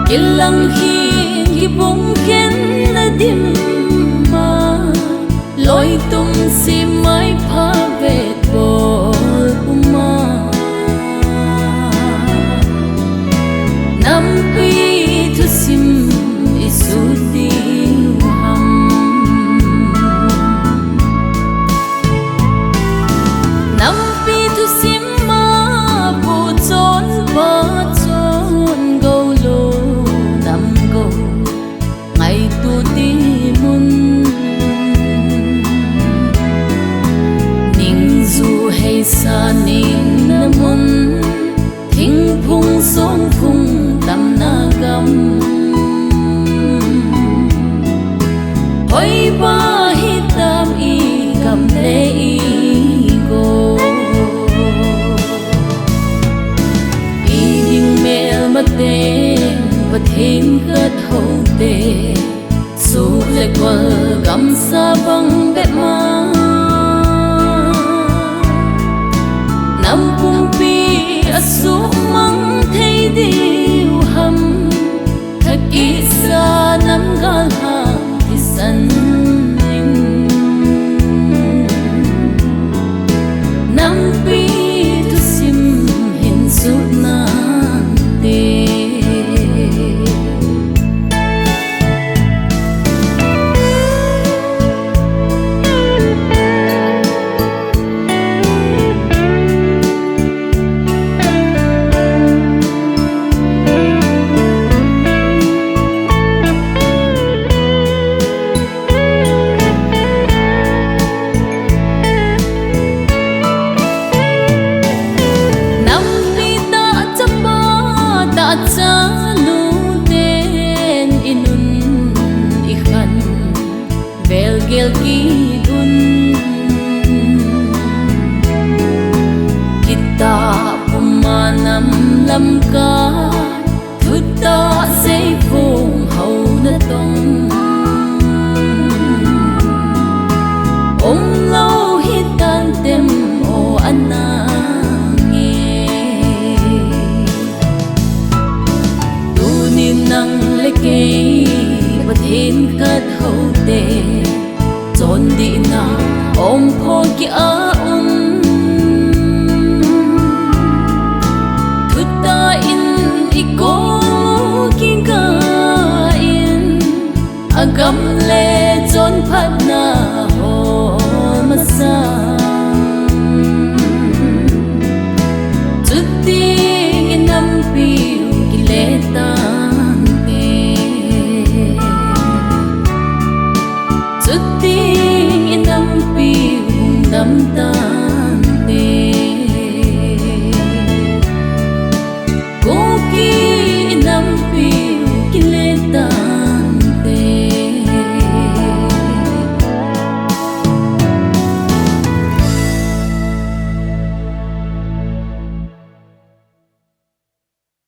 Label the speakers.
Speaker 1: Kilang hi kibong ken na dimma loi tum si mai pha vet bol uma nam pi thu sim isudi ham nam pi thu sim ma bu chon ba chon go lo nam go ngày tu ti mun ning du hay sa ning na mun thing phung song phung tam na gam hoi ba hi tam i gam le i go i ding mel ma te và thêm khát hậu tê su lệ qual gam sa băng bẹp ma nam cung pi asu mang thấy điều hầm thật ý sa nam gal hàng thì sân nam pi tu sim hin su na te cha lu ten inun ikhan vel gel ki un kita pumanam lam ka thutta sei phong hau na tong om lo hitan tem o anna nang leke pathin khat ho te chon di na om pho ki a thutta in iko king ka in agam le chon phat na ho masa chutti inam pi ki le ta Nam tan te